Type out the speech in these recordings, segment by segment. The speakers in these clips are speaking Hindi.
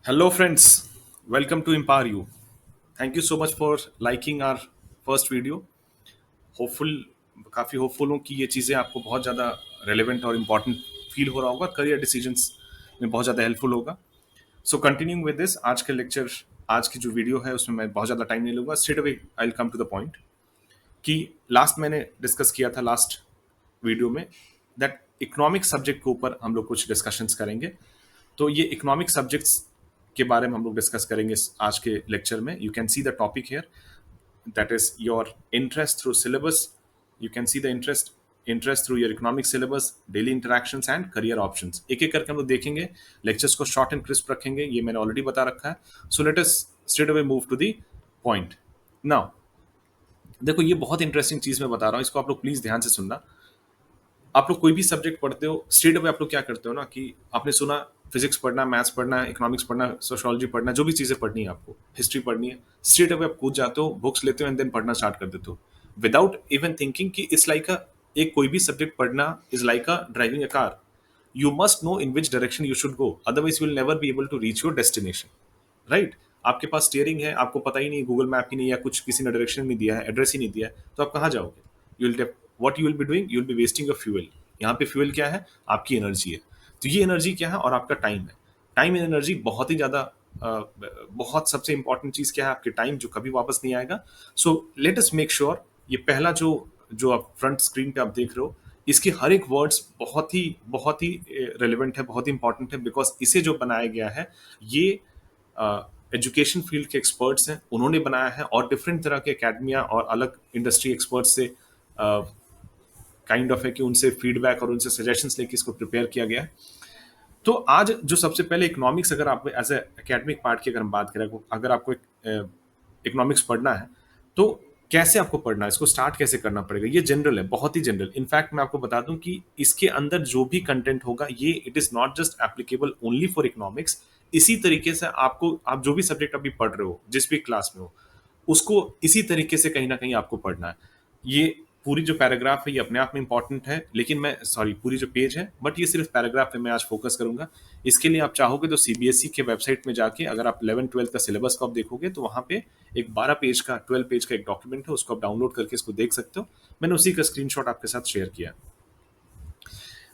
Hello, friends. Welcome to Empower You. Thank you so much for liking our first video. Hopeful काफ़ी होपफुल हूँ कि ये चीज़ें आपको बहुत ज़्यादा रेलेवेंट और इम्पॉर्टेंट फील हो रहा होगा, करियर डिसीजंस में बहुत ज़्यादा हेल्पफुल होगा. सो कंटिन्यूइंग विद दिस, आज के लेक्चर, आज की जो वीडियो है उसमें मैं बहुत ज़्यादा टाइम नहीं लूँगा. Straight away I will come to the point कि लास्ट मैंने डिस्कस किया था लास्ट वीडियो में दैट इकोनॉमिक सब्जेक्ट के ऊपर हम लोग कुछ डिस्कशंस करेंगे. तो ये इकोनॉमिक सब्जेक्ट्स के बारे में हम लोग डिस्कस करेंगे आज के लेक्चर में. You can see the topic here, that is your interest through syllabus. You can see the interest through your economic syllabus, daily interactions and career options. एक एक करके हम लोग देखेंगे. लेक्चर्स को शॉर्ट एंड क्रिस्प रखेंगे, ये मैंने ऑलरेडी बता रखा है. So let us straight away move to the point. Now देखो, ये बहुत इंटरेस्टिंग चीज मैं बता रहा हूँ, इसको आप लोग प्लीज ध्यान से सुनना. आप लोग कोई भी सब्जेक्ट पढ़ते हो, स्ट्रेट अवे आप लोग क्या करते हो ना कि आपने सुना फिजिक्स पढ़ना, मैथ्स पढ़ना, इकोनॉमिक्स पढ़ना, सोशियोलॉजी पढ़ना, जो भी चीजें पढ़नी है आपको, हिस्ट्री पढ़नी है, स्ट्रेट अवे आप कूद जाते हो, बुक्स लेते हो एंड देन पढ़ना स्टार्ट कर देते हो विदाउट इवन थिंकिंग कि इट्स लाइक अ, एक कोई भी सब्जेक्ट पढ़ना is like a driving a car. You must know in which direction you should go, otherwise you will never be able to reach your destination. Right? आपके पास स्टीयरिंग है, आपको पता ही नहीं, गूगल मैप ही नहीं, या कुछ किसी ने डायरेक्शन नहीं दिया है, एड्रेस ही नहीं दिया है, तो आप कहाँ जाओगे? You will what you will be doing, you will be wasting your fuel. यहाँ पे फ्यूल क्या है? आपकी एनर्जी है. तो ये एनर्जी क्या है? और आपका टाइम है. टाइम एंड एनर्जी बहुत ही ज्यादा बहुत सबसे इंपॉर्टेंट चीज क्या है? आपके टाइम, जो कभी वापस नहीं आएगा. सो लेट अस मेक श्योर, ये पहला जो जो आप फ्रंट स्क्रीन पे आप देख रहे हो, इसके हर एक वर्ड्स बहुत ही रेलिवेंट है, बहुत ही इंपॉर्टेंट है, बिकॉज इसे जो बनाया गया है, ये एजुकेशन फील्ड के एक्सपर्ट्स हैं, उन्होंने बनाया है, और डिफरेंट तरह के एकेडमिया और अलग इंडस्ट्री एक्सपर्ट्स से काइंड ऑफ है कि उनसे फीडबैक और उनसे सजेशंस लेके इसको प्रिपेयर किया गया है. तो आज जो सबसे पहले इकोनॉमिक्स, अगर आप एज ए एकेडमिक पार्ट की अगर हम बात करें, अगर आपको इकोनॉमिक्स पढ़ना है तो कैसे आपको पढ़ना है, इसको स्टार्ट कैसे करना पड़ेगा, ये जनरल है, बहुत ही जनरल. इनफैक्ट मैं आपको बता दूं कि इसके अंदर जो भी कंटेंट होगा, ये it is not just applicable only for economics. इसी तरीके से आपको, आप जो भी सब्जेक्ट अभी पढ़ रहे हो, जिस भी क्लास में हो, उसको इसी तरीके से कहीं ना कहीं आपको पढ़ना है. ये पूरी जो पैराग्राफ है, ये अपने आप में इंपॉर्टेंट है, लेकिन मैं सॉरी, पूरी जो पेज है, बट ये सिर्फ पैराग्राफ पे मैं आज फोकस करूंगा. इसके लिए आप चाहोगे तो सीबीएसई के वेबसाइट में जाके, अगर आप 11-12 का सिलेबस को आप देखोगे, तो वहां पे एक 12 पेज का एक डॉक्यूमेंट है, उसको आप डाउनलोड करके इसको देख सकते हो. मैंने उसी का स्क्रीनशॉट आपके साथ शेयर किया.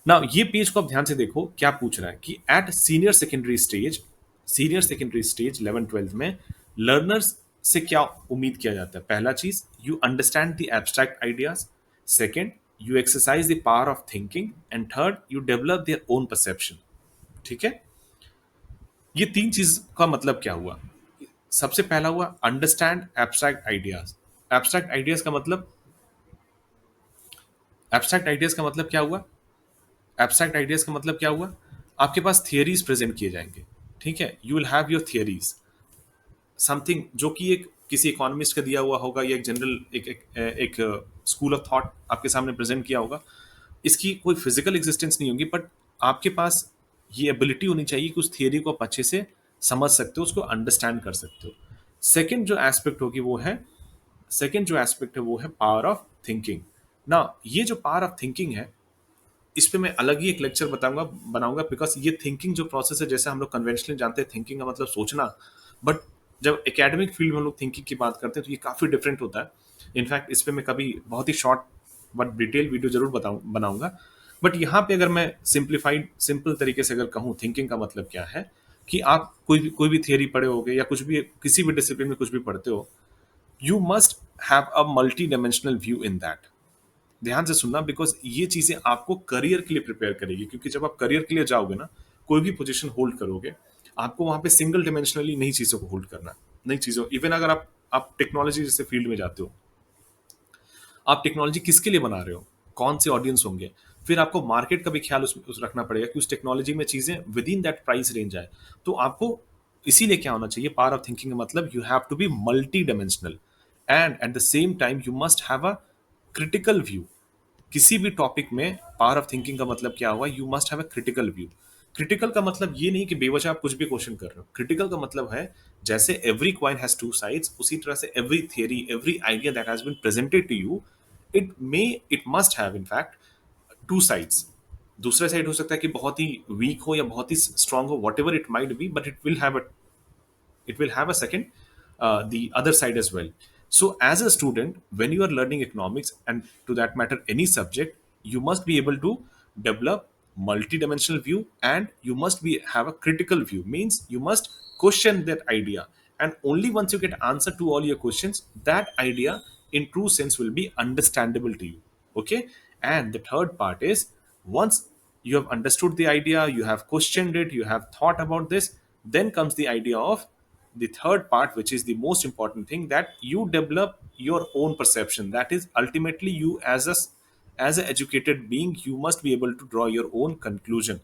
ना ये पेज को आप ध्यान से देखो, क्या पूछ रहा है कि एट सीनियर सेकेंडरी स्टेज 11-12 में लर्नर्स से क्या उम्मीद किया जाता है. पहला चीज, you understand the abstract ideas. Second, you exercise the power of thinking. And third, you develop their own perception. ठीक है? ये तीन चीज का मतलब क्या हुआ? सबसे पहला हुआ understand abstract ideas. Abstract ideas का मतलब, एब्स्ट्रैक्ट आइडियाज का मतलब क्या हुआ? एब्स्ट्रैक्ट आइडियाज का मतलब क्या हुआ? आपके पास थियरीज प्रेजेंट किए जाएंगे. ठीक है? You will have your theories, something जो कि एक किसी इकोनॉमिस्ट का दिया हुआ होगा, या एक जनरल एक स्कूल ऑफ थॉट आपके सामने प्रेजेंट किया होगा. इसकी कोई फिजिकल एग्जिस्टेंस नहीं होगी, बट आपके पास ये एबिलिटी होनी चाहिए कि उस थियरी को आप अच्छे से समझ सकते हो, उसको अंडरस्टैंड कर सकते हो. सेकेंड जो एस्पेक्ट होगी वो है, सेकेंड जो एस्पेक्ट है वो है पावर ऑफ थिंकिंग. ना ये जो पावर ऑफ थिंकिंग है, इस पे मैं अलग ही एक लेक्चर बनाऊंगा, बिकॉज ये थिंकिंग जो प्रोसेस है, जैसे हम लोग कन्वेंशनली जानते हैं थिंकिंग का मतलब सोचना, बट जब एकेडमिक फील्ड में हम लोग थिंकिंग की बात करते हैं तो ये काफ़ी डिफरेंट होता है. इनफैक्ट इस पे मैं कभी बहुत ही शॉर्ट बट डिटेल वीडियो जरूर बनाऊंगा. बट यहाँ पे अगर मैं सिंप्लीफाइड सिंपल तरीके से अगर कहूँ, थिंकिंग का मतलब क्या है, कि आप कोई भी थियरी पढ़े होगे, या कुछ भी किसी भी डिसिप्लिन में कुछ भी पढ़ते हो, you must have a multi dimensional view in that. ध्यान से सुनना, बिकॉज ये चीजें आपको करियर के लिए प्रिपेयर करेगी. क्योंकि जब आप करियर के लिए जाओगे ना, कोई भी पोजीशन होल्ड करोगे, आपको वहां पे सिंगल डिमेंशनली नई चीजों को होल्ड करना, नई चीजों. इवन अगर आप टेक्नोलॉजी जैसे फील्ड में जाते हो, आप टेक्नोलॉजी किसके लिए बना रहे हो, कौन से ऑडियंस होंगे, फिर आपको मार्केट का भी ख्याल उस रखना पड़ेगा कि उस टेक्नोलॉजी में चीजें with in that price range आए. तो आपको इसीलिए क्या होना चाहिए, पावर ऑफ थिंकिंग का मतलब, you have to be multidimensional, and at the same time you must have a critical view. किसी भी टॉपिक में पावर ऑफ थिंकिंग का मतलब क्या हुआ, you must have a critical view. Critical का मतलब ये नहीं कि बेवजह आप कुछ भी क्वेश्चन कर रहे हो. क्रिटिकल का मतलब है, जैसे every coin has two sides, उसी तरह से every theory, every idea that has been presented to you, it must have in fact two sides. दूसरा साइड हो सकता है कि बहुत ही वीक हो या बहुत ही स्ट्रांग हो, what ever it might be, but it will have it will have a second, the other side as well. So as a student, when you are learning economics, and to that matter any subject, you must be able to develop multi-dimensional view, and you must be have a critical view, means you must question that idea, and only once you get answer to all your questions, that idea in true sense will be understandable to you. Okay. And the third part is, once you have understood the idea, you have questioned it, you have thought about this, then comes the idea of the third part, which is the most important thing, that you develop your own perception. That is ultimately you as a educated being, you must be able to draw your own conclusion.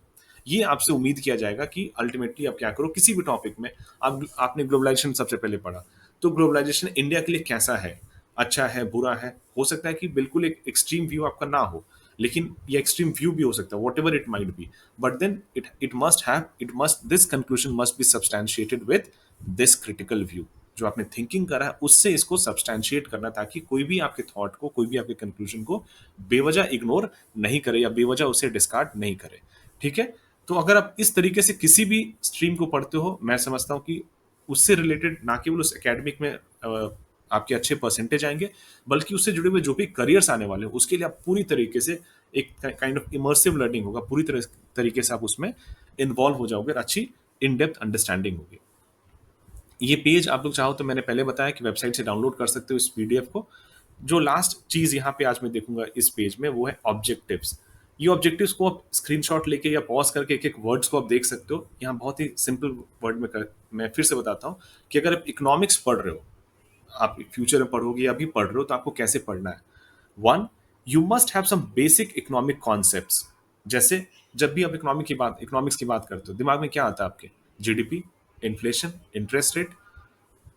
ये आपसे उम्मीद किया जाएगा कि अल्टीमेटली आप क्या करो किसी भी टॉपिक में। आप आपने ग्लोबलाइजेशन सबसे पहले पढ़ा, तो ग्लोबलाइजेशन इंडिया के लिए कैसा है, अच्छा है, बुरा है। हो सकता है कि बिल्कुल एक एक्सट्रीम व्यू आपका ना हो, लेकिन ये एक्सट्रीम व्यू भी हो सकता है, whatever it might be, but then it must this conclusion must be substantiated with this critical view. जो आपने थिंकिंग करा है उससे इसको सब्सटैंशिएट करना, ताकि कोई भी आपके थॉट को, कोई भी आपके कंक्लूजन को बेवजह इग्नोर नहीं करे या बेवजह उसे डिस्कार्ड नहीं करे। ठीक है। तो अगर आप इस तरीके से किसी भी स्ट्रीम को पढ़ते हो, मैं समझता हूँ कि उससे रिलेटेड ना केवल उस एकेडमिक में आपके अच्छे परसेंटेज आएंगे, बल्कि उससे जुड़े हुए जो भी करियर्स आने वाले हैं उसके लिए आप पूरी तरीके से एक काइंड ऑफ इमर्सिव लर्निंग होगा, पूरी तरीके से आप उसमें इन्वॉल्व हो जाओगे और अच्छी इन डेप्थ अंडरस्टैंडिंग होगी। ये पेज आप लोग चाहो तो मैंने पहले बताया कि वेबसाइट से डाउनलोड कर सकते हो इस पीडीएफ को। जो लास्ट चीज यहाँ पे आज मैं देखूंगा इस पेज में, वो है ऑब्जेक्टिव्स। ये ऑब्जेक्टिव्स को आप स्क्रीनशॉट लेके या पॉज करके एक एक वर्ड्स को आप देख सकते हो। यहाँ बहुत ही सिंपल वर्ड में मैं फिर से बताता हूँ कि अगर आप इकोनॉमिक्स पढ़ रहे हो, आप फ्यूचर में पढ़ोगे या अभी पढ़ रहे हो, तो आपको कैसे पढ़ना है। One, you must have some basic economic concepts. जैसे जब भी आप इकोनॉमिक्स की बात करते हो, दिमाग में क्या आता है आपके? जीडीपी, इन्फ्लेशन, इंटरेस्ट रेट,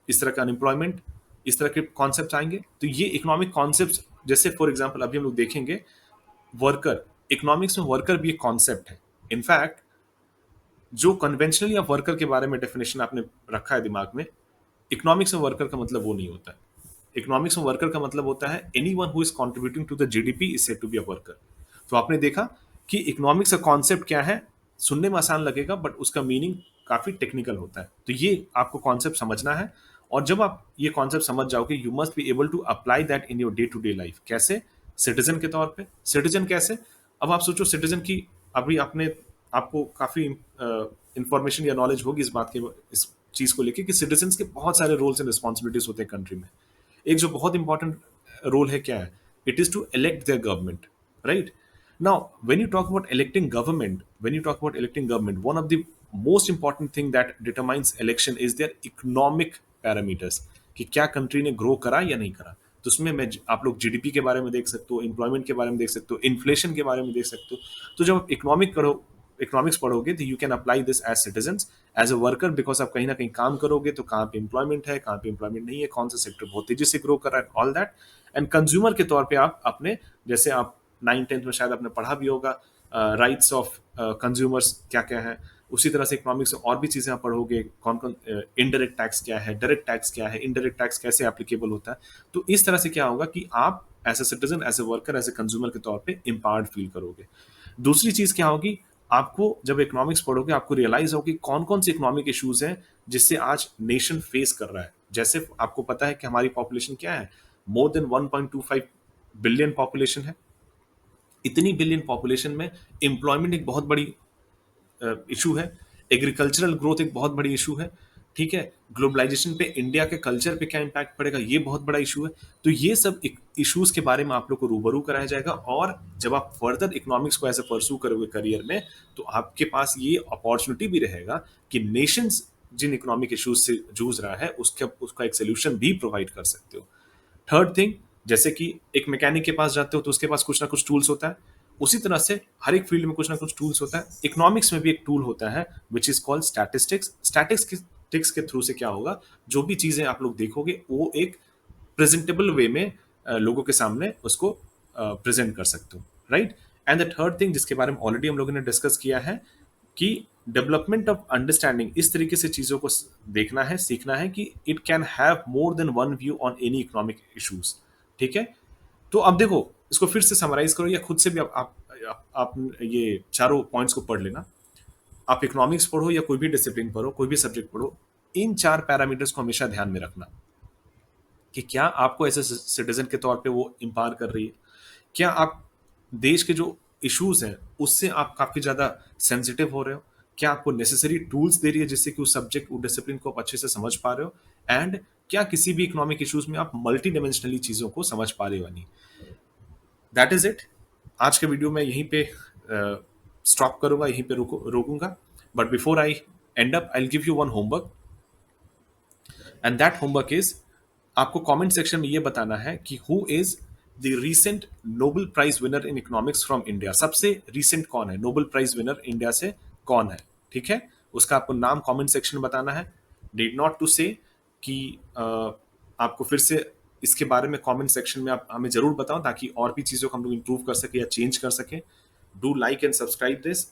इस तरह का अनएम्प्लॉयमेंट, इस तरह के कॉन्सेप्ट आएंगे। तो ये इकोनॉमिक कॉन्सेप्ट, जैसे फॉर एग्जांपल अभी हम लोग देखेंगे वर्कर, इकोनॉमिक्स में वर्कर भी एक कॉन्सेप्ट है। इनफैक्ट जो कन्वेंशनली आप वर्कर के बारे में डेफिनेशन आपने रखा है दिमाग में, इकोनॉमिक्स में वर्कर का मतलब वो नहीं होता है। इकोनॉमिक्स में वर्कर का मतलब होता है anyone who is contributing to the GDP is said to be a worker. तो आपने देखा कि इकोनॉमिक्स का कॉन्सेप्ट क्या है, सुनने में आसान लगेगा बट उसका मीनिंग काफी टेक्निकल होता है। तो ये आपको कॉन्सेप्ट समझना है, और जब आप ये कॉन्सेप्ट समझ जाओगे, you must be able to apply that in your day to day life. कैसे? सिटीजन के तौर पे। सिटीजन कैसे? अब आप सोचो सिटीजन की, अभी आपने आपको काफी इंफॉर्मेशन या नॉलेज होगी इस बात के, इस चीज को लेके कि सिटीजन के बहुत सारे रोल्स एंड रिस्पॉन्सिबिलिटीज होते हैं कंट्री में। एक जो बहुत इंपॉर्टेंट रोल है क्या है? It is to elect their government, right? Now when you talk about electing government, one of the most important thing that determines election is their economic parameters, कि क्या कंट्री ने ग्रो करा या नहीं करा। तो उसमें आप लोग जीडीपी के बारे में देख सकते हो, एम्प्लॉयमेंट के बारे में देख सकते हो, इन्फ्लेशन के बारे में देख सकते हो। तो जब आप इकोनॉमिक्स पढ़ोगे, तो you can apply this as citizen, as a worker, because आप कहीं ना कहीं काम करोगे, तो कहाँ पे एम्प्लॉयमेंट है, कहाँ पे एम्प्लॉयमेंट नहीं है, कौन सा सेक्टर बहुत तेजी से ग्रो कर रहा है, ऑल दैट। एंड कंज्यूमर के तौर पे आप अपने, जैसे आप 9th-10th में शायद आपने पढ़ा भी होगा, राइट्स ऑफ कंज्यूमर्स क्या क्या है, उसी तरह से इकोनॉमिक्स में और भी चीजें आप पढ़ोगे, कौन कौन इनडायरेक्ट टैक्स क्या है, डायरेक्ट टैक्स क्या है, इनडायरेक्ट टैक्स कैसे एप्लीकेबल होता है। तो इस तरह से क्या होगा कि आप as a citizen, as a worker, as a consumer के तौर पे एम्पावर्ड फील करोगे। दूसरी चीज क्या होगी, आपको जब इकोनॉमिक्स पढ़ोगे, आपको रियलाइज होगी कौन कौन से इकोनॉमिक इश्यूज हैं जिससे आज नेशन फेस कर रहा है। जैसे आपको पता है कि हमारी पॉपुलेशन क्या है, मोर देन 1.25 बिलियन पॉपुलेशन है। इतनी बिलियन पॉपुलेशन में एम्प्लॉयमेंट एक बहुत बड़ी इशू है, एग्रीकल्चरल ग्रोथ एक बहुत बड़ी इशू है, ठीक है, ग्लोबलाइजेशन पे इंडिया के कल्चर पे क्या इंपैक्ट पड़ेगा, ये बहुत बड़ा इशू है। तो ये सब इश्यूज के बारे में आप लोग को रूबरू कराया जाएगा, और जब आप फर्दर इकोनॉमिक्स को ऐसे परसू करोगे करियर में, तो आपके पास ये अपॉर्चुनिटी भी रहेगा कि नेशंस जिन इकोनॉमिक इश्यूज से जूझ रहा है उसका एक सोल्यूशन भी प्रोवाइड कर सकते हो। थर्ड थिंग, जैसे कि एक मैकेनिक के पास जाते हो तो उसके पास कुछ ना कुछ टूल्स होता है, उसी तरह से हर एक फील्ड में कुछ ना कुछ टूल्स होता है। इकोनॉमिक्स में भी एक टूल होता है which is called statistics. Statistics के थ्रू से क्या होगा, जो भी चीजें आप लोग देखोगे वो एक प्रेजेंटेबल वे में लोगों के सामने उसको प्रेजेंट कर सकते हो, right. And the third thing जिसके बारे में ऑलरेडी हम लोगों ने डिस्कस किया है कि डेवलपमेंट ऑफ अंडरस्टैंडिंग, इस तरीके से चीजों को देखना है, सीखना है कि it can have more than one view on any economic issues. ठीक है। तो अब देखो, इसको फिर से समराइज करो या खुद से भी आप ये चारों पॉइंट्स को पढ़ लेना। आप इकोनॉमिक्स पढ़ो या कोई भी डिसिप्लिन पढ़ो, कोई भी सब्जेक्ट पढ़ो, इन 4 पैरामीटर्स को हमेशा ध्यान में रखना कि क्या आपको एज ए सिटीजन के तौर पे वो एम्पावर कर रही है, क्या आप देश के जो इश्यूज हैं उससे आप काफी ज्यादा सेंसिटिव हो रहे हो, क्या आपको नेसेसरी टूल्स दे रही है जिससे कि उस सब्जेक्ट उस डिसिप्लिन को आप अच्छे से समझ पा रहे हो, एंड क्या किसी भी इकोनॉमिक इश्यूज में आप मल्टी डिमेंशनली चीजों को समझ पा रहे हो या नहीं। That is it. आज के वीडियो में यहीं पे स्टॉप करूंगा, यहीं पे रोकूंगा। But before I end up, I give you one homework, and that homework is, आपको कमेंट सेक्शन में ये बताना है कि who is the recent Nobel prize winner in economics from India. सबसे रीसेंट कौन है, नोबेल प्राइज विनर इंडिया से कौन है, ठीक है। उसका आपको नाम कमेंट सेक्शन में बताना है। डीड नॉट टू से कि आपको फिर से इसके बारे में कमेंट सेक्शन में आप हमें जरूर बताओ, ताकि और भी चीज़ों को हम लोग इंप्रूव कर सके या चेंज कर सके। Do like and subscribe this.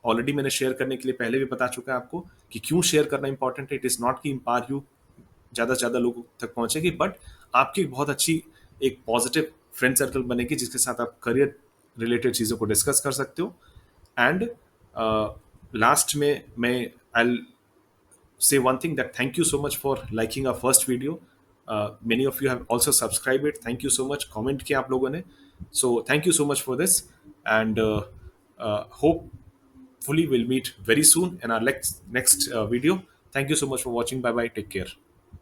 Already मैंने शेयर करने के लिए पहले भी बता चुका है आपको कि क्यों शेयर करना इंपॉर्टेंट है। इट इज़ नॉट कि इम्पायर यू ज़्यादा से ज़्यादा लोगों तक पहुंचेगी, बट आपकी एक बहुत अच्छी एक पॉजिटिव फ्रेंड सर्कल बनेगी जिसके साथ आप करियर रिलेटेड चीज़ों को डिस्कस कर सकते हो। एंड लास्ट में मैं आई say one thing, that thank you so much for liking our first video. Many of you have also subscribed it. Thank you so much. Comment किया आप लोगों ने. So thank you so much for this, and hopefully we'll meet very soon in our next video. Thank you so much for watching. Bye bye. Take care.